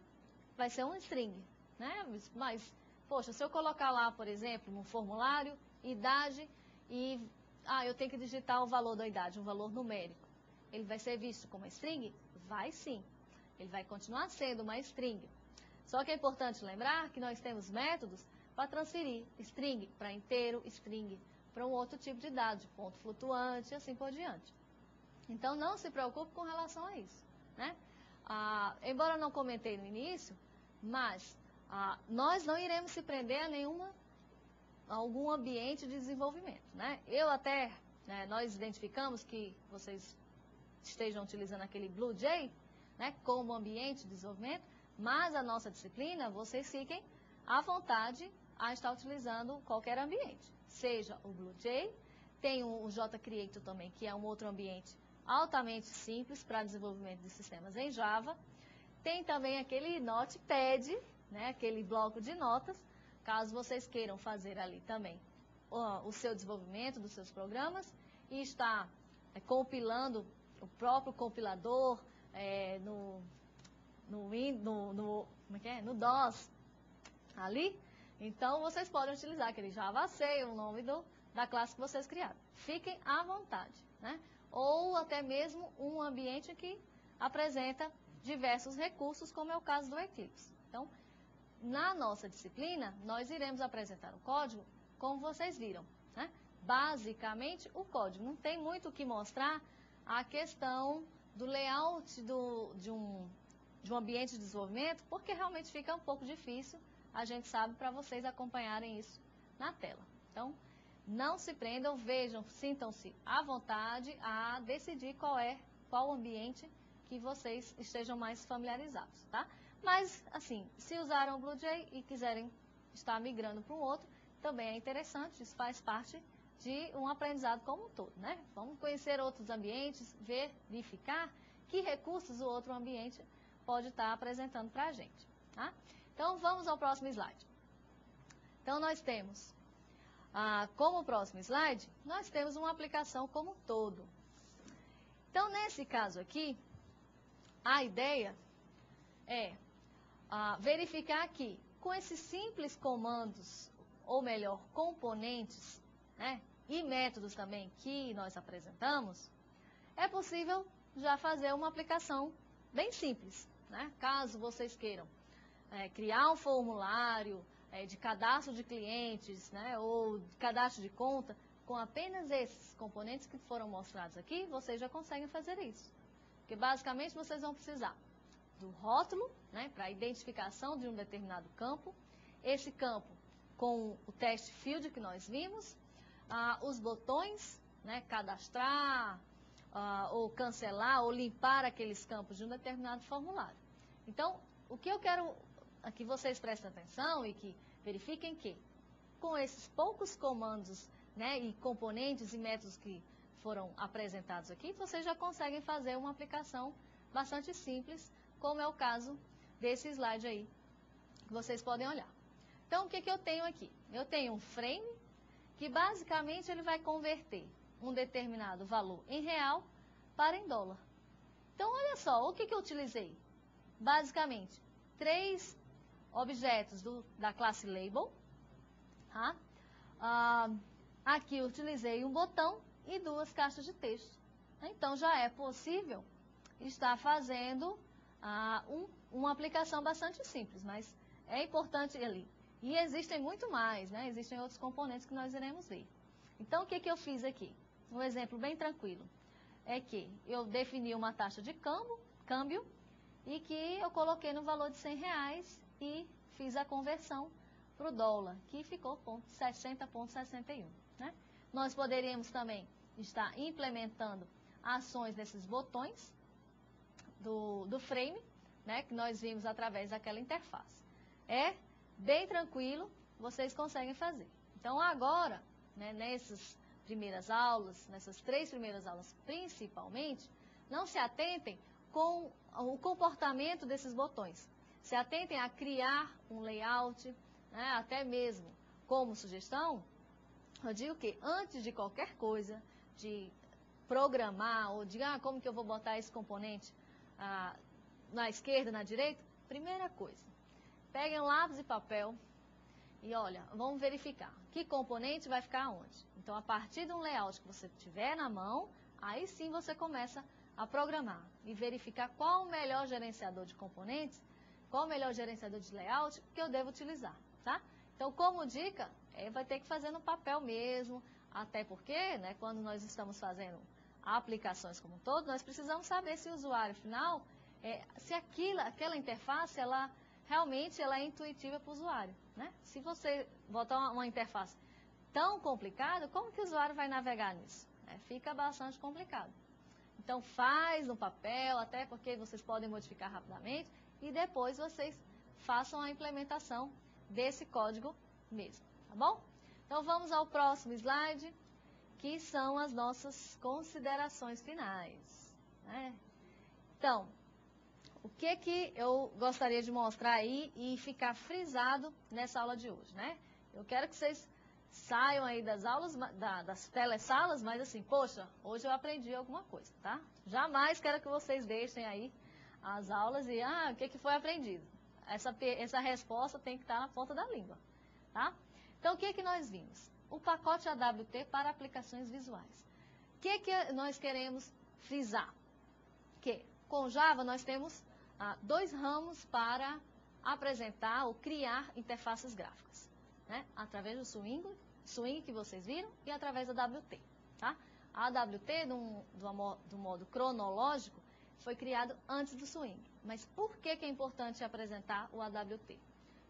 vai ser um string, né? Mas, poxa, se eu colocar lá, por exemplo, no formulário, idade e eu tenho que digitar o valor da idade, um valor numérico. Ele vai ser visto como uma string? Vai sim. Ele vai continuar sendo uma string. Só que é importante lembrar que nós temos métodos para transferir string para inteiro, string para um outro tipo de dado, de ponto flutuante e assim por diante. Então, não se preocupe com relação a isso, né? Embora eu não comentei no início, mas nós não iremos se prender a algum ambiente de desenvolvimento, né? Nós identificamos que vocês estejam utilizando aquele BlueJ, né, como ambiente de desenvolvimento, mas a nossa disciplina, vocês fiquem à vontade a estar utilizando qualquer ambiente, seja o BlueJ, tem o JCreator também, que é um outro ambiente altamente simples para desenvolvimento de sistemas em Java, tem também aquele Notepad, né, aquele bloco de notas, caso vocês queiram fazer ali também o seu desenvolvimento dos seus programas e está compilando o próprio compilador no DOS ali, então vocês podem utilizar aquele JavaC, o nome da classe que vocês criaram. Fiquem à vontade, né? Ou até mesmo um ambiente que apresenta diversos recursos, como é o caso do Eclipse. Então, na nossa disciplina, nós iremos apresentar o código como vocês viram, né? Basicamente, o código. Não tem muito o que mostrar a questão do layout de um ambiente de desenvolvimento, porque realmente fica um pouco difícil, a gente sabe, para vocês acompanharem isso na tela. Então, não se prendam, vejam, sintam-se à vontade a decidir qual ambiente que vocês estejam mais familiarizados, tá? Mas, assim, se usaram o BlueJ e quiserem estar migrando para um outro, também é interessante, isso faz parte de um aprendizado como um todo, né? Vamos conhecer outros ambientes, verificar que recursos o outro ambiente pode estar apresentando para a gente, tá? Então, vamos ao próximo slide. Então, nós temos, como próximo slide, nós temos uma aplicação como um todo. Então, nesse caso aqui, a ideia é verificar que com esses simples comandos, ou melhor, componentes, né, e métodos também que nós apresentamos, é possível já fazer uma aplicação bem simples, né? Caso vocês queiram criar um formulário de cadastro de clientes, né, ou de cadastro de conta, com apenas esses componentes que foram mostrados aqui, vocês já conseguem fazer isso. Porque basicamente vocês vão precisar do rótulo, né, para identificação de um determinado campo, esse campo com o teste field que nós vimos, os botões, né, cadastrar, ou cancelar, ou limpar aqueles campos de um determinado formulário. Então, o que eu quero que vocês prestem atenção e que verifiquem que, com esses poucos comandos, né, e componentes e métodos que foram apresentados aqui, vocês já conseguem fazer uma aplicação bastante simples, como é o caso desse slide aí, que vocês podem olhar. Então, o que eu tenho aqui? Eu tenho um frame, que basicamente ele vai converter um determinado valor em real para em dólar. Então, olha só, o que eu utilizei? Basicamente, 3 objetos da classe label. Tá? Aqui eu utilizei um botão e 2 caixas de texto. Então, já é possível estar fazendo uma aplicação bastante simples, mas é importante ali. E existem muito mais, né? Existem outros componentes que nós iremos ver. Então, o que eu fiz aqui? Um exemplo bem tranquilo. É que eu defini uma taxa de câmbio e que eu coloquei no valor de R$100 e fiz a conversão para o dólar, que ficou 60,61. Né? Nós poderíamos também estar implementando ações desses botões do frame, né, que nós vimos através daquela interface. É bem tranquilo, vocês conseguem fazer. Então, agora, né, nessas 3 primeiras aulas principalmente, não se atentem com o comportamento desses botões. Se atentem a criar um layout, né, até mesmo como sugestão, eu digo que antes de qualquer coisa, de programar ou de como que eu vou botar esse componente na esquerda, na direita, primeira coisa, peguem um lápis e papel e olha, vamos verificar que componente vai ficar onde. Então, a partir de um layout que você tiver na mão, aí sim você começa a programar e verificar qual o melhor gerenciador de componentes, qual o melhor gerenciador de layout que eu devo utilizar, tá? Então, como dica, vai ter que fazer no papel mesmo, até porque, né, quando nós estamos fazendo aplicações como um todo, nós precisamos saber se o usuário final, se aquela interface, realmente ela é intuitiva para o usuário, né? Se você botar uma interface tão complicada, como que o usuário vai navegar nisso? Fica bastante complicado. Então, faz no papel, até porque vocês podem modificar rapidamente, e depois vocês façam a implementação desse código mesmo, tá bom? Então, vamos ao próximo slide, que são as nossas considerações finais, né? Então, o que eu gostaria de mostrar aí e ficar frisado nessa aula de hoje, né? Eu quero que vocês saiam aí das aulas, das telesalas, mas assim, poxa, hoje eu aprendi alguma coisa, tá? Jamais quero que vocês deixem aí as aulas e, o que foi aprendido? Essa resposta tem que estar na ponta da língua, tá? Então, o que nós vimos? O pacote AWT para aplicações visuais. O que nós queremos frisar? Que com Java nós temos 2 ramos para apresentar ou criar interfaces gráficas, né? Através do Swing que vocês viram e através da AWT, tá? A AWT, do modo cronológico, foi criado antes do Swing. Mas por que é importante apresentar o AWT?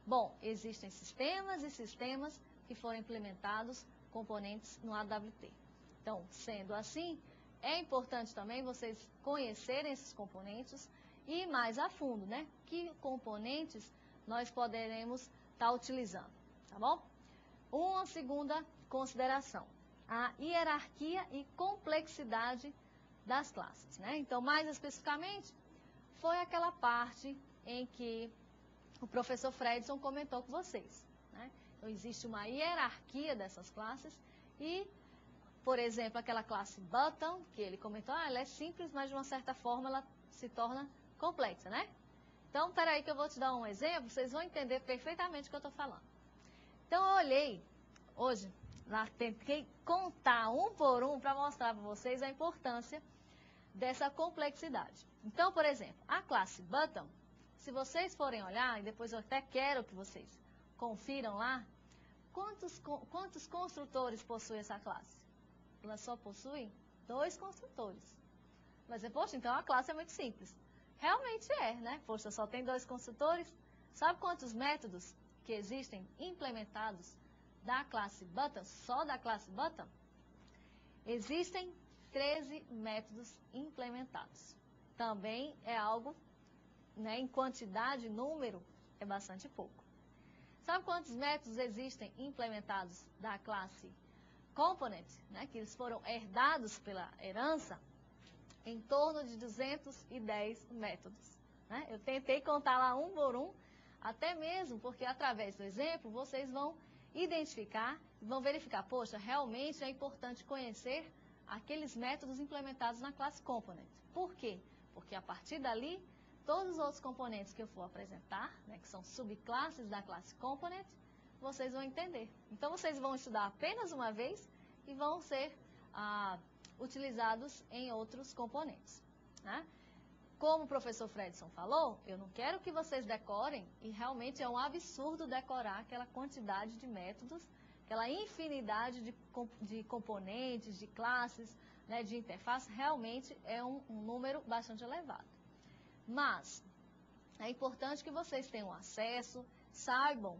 Bom, existem sistemas e sistemas que foram implementados componentes no AWT. Então, sendo assim, é importante também vocês conhecerem esses componentes e mais a fundo, né? Que componentes nós poderemos estar utilizando, tá bom? Uma segunda consideração, a hierarquia e complexidade das classes, né? Então, mais especificamente, foi aquela parte em que o professor Fredson comentou com vocês, né? Então, existe uma hierarquia dessas classes e, por exemplo, aquela classe button, que ele comentou, ela é simples, mas de uma certa forma ela se torna complexa, né? Então, peraí que eu vou te dar um exemplo, vocês vão entender perfeitamente o que eu estou falando. Então, eu olhei hoje, lá tentei contar um por um para mostrar para vocês a importância dessa complexidade. Então, por exemplo, a classe bottom, se vocês forem olhar, e depois eu até quero que vocês confiram lá, quantos construtores possui essa classe? Ela só possui 2 construtores. Mas, poxa, então a classe é muito simples. Realmente é, né? Poxa, só tem 2 construtores. Sabe quantos métodos que existem implementados da classe bottom, só da classe bottom? Existem 13 métodos implementados. Também é algo, né, em quantidade, número, é bastante pouco. Sabe quantos métodos existem implementados da classe component, né, que eles foram herdados pela herança? Em torno de 210 métodos. Né? Eu tentei contar lá um por um, até mesmo porque através do exemplo vocês vão identificar, vão verificar, poxa, realmente é importante conhecer aqueles métodos implementados na classe component. Por quê? Porque a partir dali, todos os outros componentes que eu for apresentar, né, que são subclasses da classe component, vocês vão entender. Então, vocês vão estudar apenas uma vez e vão ser utilizados em outros componentes. Né? Como o professor Fredson falou, eu não quero que vocês decorem, e realmente é um absurdo decorar aquela quantidade de métodos, aquela infinidade de componentes, de classes, né, de interface, realmente é um número bastante elevado. Mas é importante que vocês tenham acesso, saibam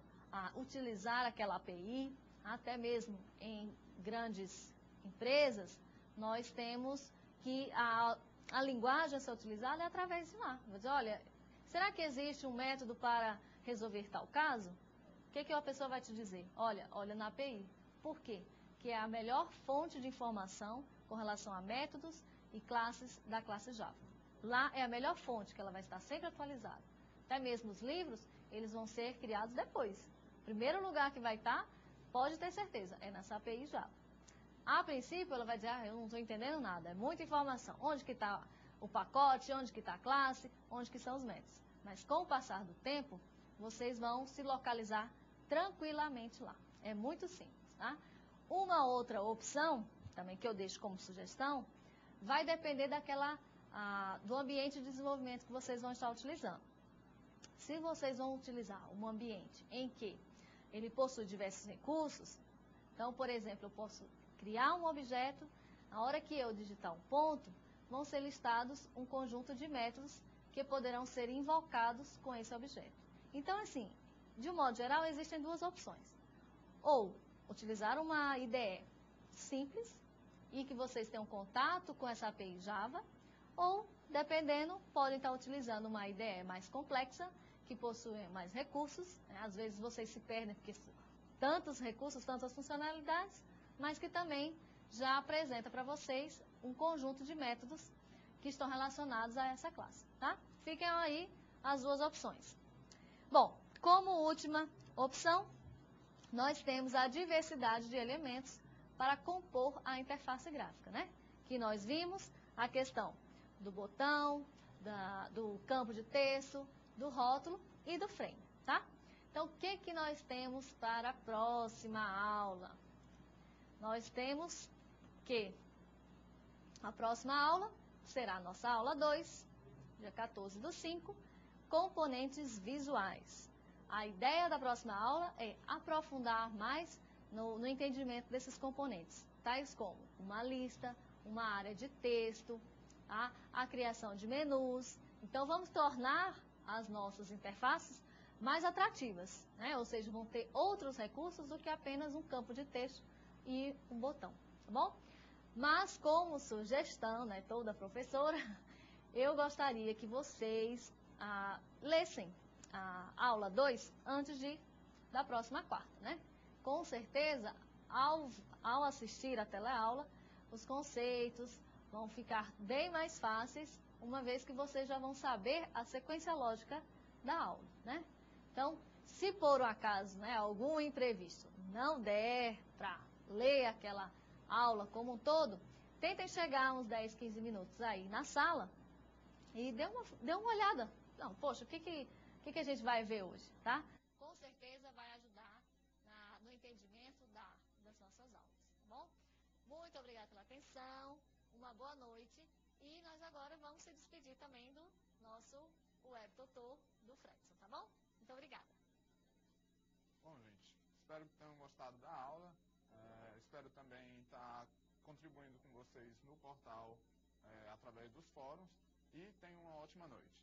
utilizar aquela API, até mesmo em grandes empresas, nós temos que a linguagem a ser utilizada é através de lá. Vou dizer, olha, será que existe um método para resolver tal caso? O que a pessoa vai te dizer? Olha na API. Por quê? Que é a melhor fonte de informação com relação a métodos e classes da classe Java. Lá é a melhor fonte, que ela vai estar sempre atualizada. Até mesmo os livros, eles vão ser criados depois. O primeiro lugar que vai estar, pode ter certeza, é nessa API Java. A princípio, ela vai dizer, eu não estou entendendo nada, é muita informação. Onde que está o pacote, onde que está a classe, onde que são os métodos. Mas com o passar do tempo, vocês vão se localizar tranquilamente lá. É muito simples, tá? Uma outra opção, também que eu deixo como sugestão, vai depender do ambiente de desenvolvimento que vocês vão estar utilizando. Se vocês vão utilizar um ambiente em que ele possui diversos recursos, então, por exemplo, eu posso criar um objeto, na hora que eu digitar um ponto, vão ser listados um conjunto de métodos que poderão ser invocados com esse objeto. Então, assim, de um modo geral, existem 2 opções. Ou utilizar uma IDE simples e que vocês tenham contato com essa API Java, ou, dependendo, podem estar utilizando uma IDE mais complexa, que possui mais recursos. Né? Às vezes vocês se perdem porque tantos recursos, tantas funcionalidades, mas que também já apresenta para vocês um conjunto de métodos que estão relacionados a essa classe, tá? Fiquem aí as 2 opções. Bom, como última opção, nós temos a diversidade de elementos para compor a interface gráfica, né? Que nós vimos a questão do botão, do campo de texto, do rótulo e do frame, tá? Então, o que nós temos para a próxima aula? Nós temos que a próxima aula será a nossa aula 2, dia 14/5, componentes visuais. A ideia da próxima aula é aprofundar mais no entendimento desses componentes, tais como uma lista, uma área de texto, tá? A criação de menus. Então, vamos tornar as nossas interfaces mais atrativas, né? Ou seja, vão ter outros recursos do que apenas um campo de texto e um botão, tá bom? Mas como sugestão, né, toda professora, eu gostaria que vocês lessem a aula 2 antes da próxima quarta, né? Com certeza, ao assistir a teleaula, os conceitos vão ficar bem mais fáceis, uma vez que vocês já vão saber a sequência lógica da aula, né? Então, se por um acaso, né, algum imprevisto não der para ler aquela aula como um todo, tentem chegar uns 10, 15 minutos aí na sala e dê uma olhada. Não, poxa, o que a gente vai ver hoje, tá? Com certeza vai ajudar no entendimento das nossas aulas, tá bom? Muito obrigada pela atenção, uma boa noite. E nós agora vamos se despedir também do nosso web tutor do Fredson, tá bom? Muito obrigada. Bom, gente, espero que tenham gostado da aula. Espero também estar contribuindo com vocês no portal através dos fóruns. E tenham uma ótima noite.